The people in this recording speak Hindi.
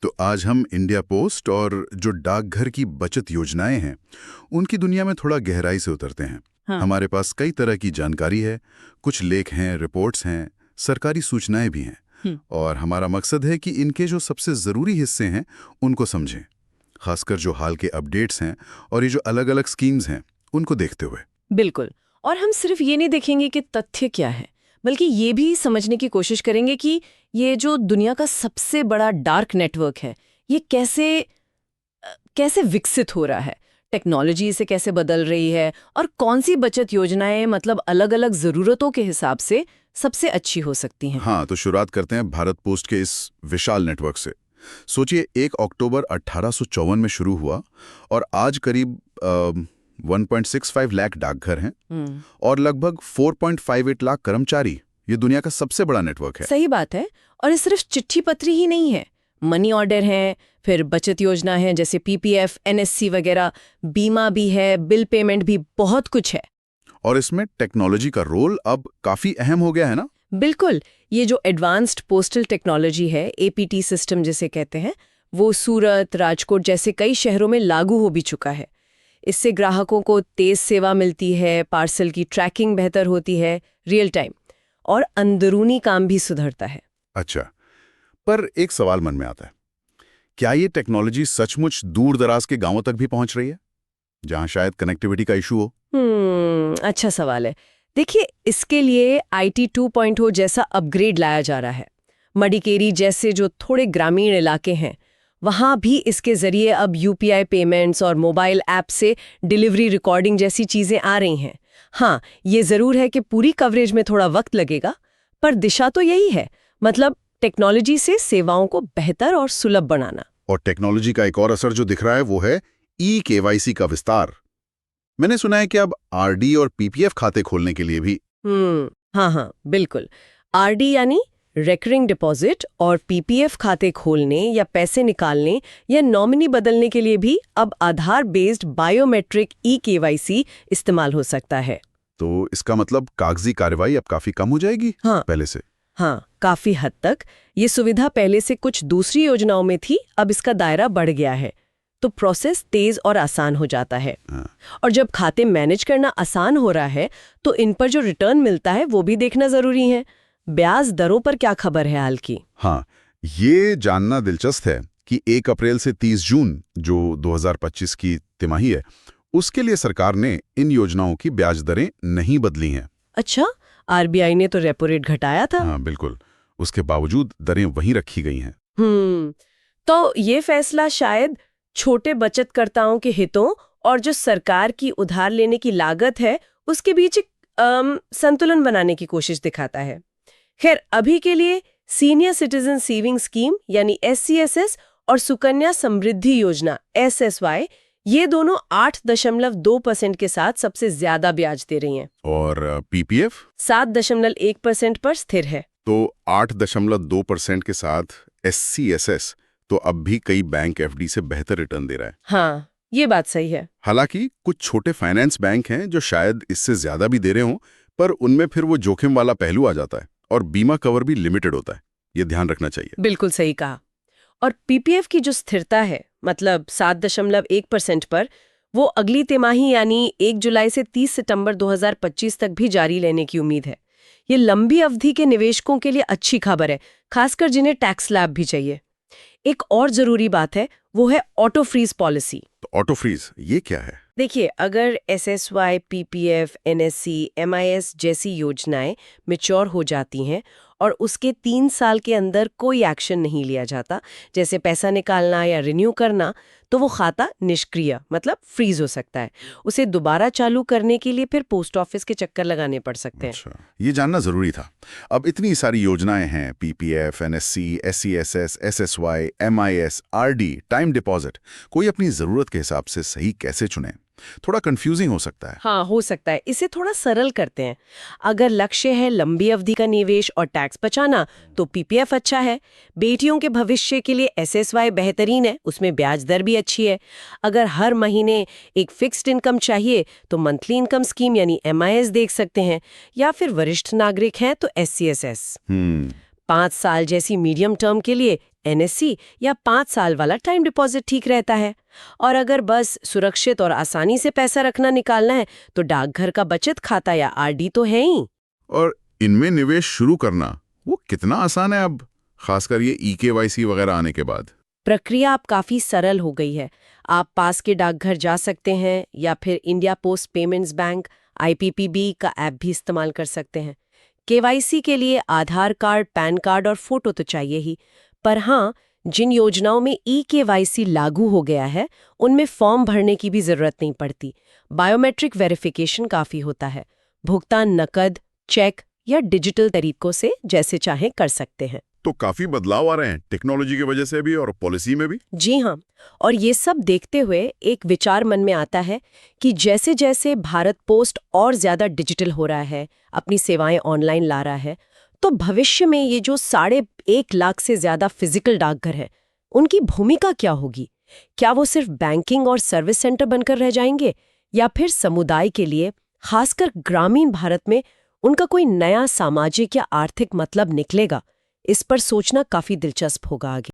तो आज हम इंडिया पोस्ट और जो डाकघर की बचत योजनाएं हैं उनकी दुनिया में थोड़ा गहराई से उतरते हैं। हाँ। हमारे पास कई तरह की जानकारी है, कुछ लेख हैं, रिपोर्ट्स हैं, सरकारी सूचनाएं भी हैं और हमारा मकसद है कि इनके जो सबसे ज़रूरी हिस्से हैं उनको समझें, खासकर जो हाल के अपडेट्स हैं और ये जो अलग अलग स्कीम्स हैं उनको देखते हुए। बिल्कुल। और हम सिर्फ ये नहीं देखेंगे कि तथ्य क्या है, बल्कि ये भी समझने की कोशिश करेंगे कि ये जो दुनिया का सबसे बड़ा डार्क नेटवर्क है, ये कैसे विकसित हो रहा है, टेक्नोलॉजी इसे कैसे बदल रही है और कौन सी बचत योजनाएं मतलब अलग-अलग ज़रूरतों के हिसाब से सबसे अच्छी हो सकती हैं। हाँ, तो शुरुआत करते हैं भारत पोस्ट के इस विशाल नेटवर्क से। सोचिए 1 अक्टूबर 1854 में शुरू हुआ और आज करीब 1.65 लाख डाकघर हैं और लगभग 4.58 लाख कर्मचारी। ये दुनिया का सबसे बड़ा नेटवर्क है। सही बात है। और ये सिर्फ चिट्ठी पत्री ही नहीं है, मनी ऑर्डर हैं, फिर बचत योजना है जैसे पीपीएफ, एनएससी वगैरह, बीमा भी है, बिल पेमेंट भी, बहुत कुछ है। और इसमें टेक्नोलॉजी का रोल अब काफी अहम हो गया है ना। बिल्कुल। ये जो एडवांस्ड पोस्टल टेक्नोलॉजी है, एपीटी सिस्टम जिसे कहते हैं, वो सूरत, राजकोट जैसे कई शहरों में लागू हो भी चुका है। इससे ग्राहकों को तेज सेवा मिलती है, पार्सल की ट्रैकिंग बेहतर होती है, रियल टाइम, और अंदरूनी काम भी सुधरता है। अच्छा, पर एक सवाल मन में आता है, क्या ये टेक्नोलॉजी सचमुच दूर दराज के गांवों तक भी पहुंच रही है, जहां शायद कनेक्टिविटी का इशू हो? अच्छा सवाल है। देखिए, इसके लिए IT 2.0 जैसा अपग्रेड लाया जा रहा है। मडिकेरी जैसे जो थोड़े ग्रामीण इलाके हैं, वहाँ भी इसके जरिए अब UPI पेमेंट्स और मोबाइल ऐप से डिलीवरी रिकॉर्डिंग जैसी चीज़ें आ रही हैं। हाँ, ये ज़रूर है कि पूरी कवरेज में थोड़ा वक्त लगेगा, पर दिशा तो यही है, मतलब टेक्नोलॉजी से सेवाओं को बेहतर और सुलभ बनाना। और टेक्नोलॉजी का एक और असर जो दिख रहा है वो है KYC का विस्तार। मैंने सुना है कि अब RD और PPF खाते खोलने के लिए भी। हाँ, बिल्कुल। RD यानी रेकरिंग डिपॉजिट और PPF खाते खोलने या पैसे निकालने या नॉमिनी बदलने के लिए भी अब आधार बेस्ड बायोमेट्रिक KYC इस्तेमाल हो सकता है। तो इसका मतलब कागजी कार्रवाई अब काफी कम हो जाएगी पहले से। हाँ, काफी हद तक। ये सुविधा पहले से कुछ दूसरी योजनाओं में थी, अब इसका दायरा बढ़ गया है, तो प्रोसेस तेज और आसान हो जाता है। और जब खाते मैनेज करना आसान हो रहा है, तो इन पर जो रिटर्न मिलता है वो भी देखना जरूरी है। ब्याज दरों पर क्या खबर है हाल की? हाँ, ये जानना दिलचस्प है कि 1 अप्रैल से 30 जून जो 2025 की तिमाही है, उसके लिए सरकार ने इन योजनाओं की ब्याज दरें नहीं बदली हैं। अच्छा, RBI ने तो रेपो रेट घटाया था। हाँ बिल्कुल, उसके बावजूद दरें वहीं रखी गई हैं। तो ये फैसला शायद छोटे बचतकर्ताओं के हितों और जो सरकार की उधार लेने की लागत है उसके बीच एक संतुलन बनाने की कोशिश दिखाता है। खैर, अभी के लिए सीनियर सिटीजन सेविंग स्कीम यानी SCSS और सुकन्या समृद्धि योजना SSY, ये दोनों 8.2% के साथ सबसे ज्यादा ब्याज दे रही हैं। और PPF 7.1% पर स्थिर है। तो 8.2% के साथ SCSS तो अब भी कई बैंक FD से बेहतर रिटर्न दे रहा है। हाँ, ये बात सही है। हालांकि कुछ छोटे फाइनेंस बैंक हैं जो शायद इससे ज्यादा भी दे रहे हों, पर उनमें फिर वो जोखिम वाला पहलू आ जाता है और बीमा कवर भी लिमिटेड होता है। ये ध्यान रखना चाहिए। बिल्कुल सही कहा। और PPF की जो स्थिरता है, मतलब 7.1% पर, वो अगली तिमाही यानी 1 जुलाई से 30 सितंबर 2025 तक भी जारी रहने की उम्मीद है। ये लंबी अवधि के निवेशकों के लिए अच्छी खबर है, खासकर जिन्हें टैक्स लाभ भी चाहिए। एक और जरूरी बात है, वो है ऑटो फ्रीज पॉलिसी। तो ऑटो फ्रीज ये क्या है? देखिए, अगर SSY, PPF, NSC, MIS जैसी योजनाएं मैच्योर हो जाती हैं और उसके 3 साल के अंदर कोई एक्शन नहीं लिया जाता, जैसे पैसा निकालना या रिन्यू करना, तो वो खाता निष्क्रिय मतलब फ्रीज हो सकता है। उसे दोबारा चालू करने के लिए फिर पोस्ट ऑफिस के चक्कर लगाने पड़ सकते हैं। अच्छा, ये जानना जरूरी था। अब इतनी सारी योजनाएं हैं, PPF, NSC, SCSS, SSY, MIS, RD, time deposit, कोई अपनी जरूरत के हिसाब से सही कैसे चुने? थोड़ा कंफ्यूजिंग हो सकता है। हाँ, हो सकता है। इसे थोड़ा सरल करते हैं। अगर लक्ष्य है लंबी अवधि का निवेश और टैक्स बचाना, तो PPF अच्छा है। बेटियों के भविष्य के लिए SSY बेहतरीन है, उसमें ब्याज दर भी अच्छी है। अगर हर महीने एक फिक्स्ड इनकम चाहिए तो मंथली इनकम स्कीम यानी MIS देख सकते हैं, या फिर वरिष्ठ नागरिक हैं तो SCSS। 5 साल जैसी मीडियम टर्म के लिए NSE या 5 साल वाला टाइम डिपॉजिट ठीक रहता है। और अगर बस सुरक्षित और आसानी से पैसा रखना निकालना है तो डाकघर का बचत खाता या RD तो है ही। और इनमें निवेश शुरू करना वो कितना आसान है अब, खासकर ये eKYC वगैरह आने के बाद? प्रक्रिया अब काफी सरल हो गई है। आप पास के डाकघर जा सकते हैं या फिर India post payments bank IPPB का ऐप भी इस्तेमाल कर सकते हैं। KYC के लिए आधार कार्ड, पैन कार्ड और फोटो तो चाहिए ही, पर हाँ, जिन योजनाओं में eKYC लागू हो गया है उनमें फॉर्म भरने की भी जरूरत नहीं पड़ती। बायोमेट्रिक वेरिफिकेशन काफी होता है। भुगतान नकद, चेक या डिजिटल तरीकों से जैसे चाहे कर सकते हैं। तो काफी बदलाव आ रहे हैं टेक्नोलॉजी की वजह से भी और पॉलिसी में भी। जी हाँ, और ये सब देखते हुए एक विचार मन में आता है कि जैसे जैसे भारत पोस्ट और ज्यादा डिजिटल हो रहा है, अपनी सेवाएं ऑनलाइन ला रहा है, तो भविष्य में ये जो 1.5 लाख से ज्यादा फिजिकल डाकघर हैं, उनकी भूमिका क्या होगी? क्या वो सिर्फ बैंकिंग और सर्विस सेंटर बनकर रह जाएंगे, या फिर समुदाय के लिए, खासकर ग्रामीण भारत में, उनका कोई नया सामाजिक या आर्थिक मतलब निकलेगा? इस पर सोचना काफी दिलचस्प होगा आगे।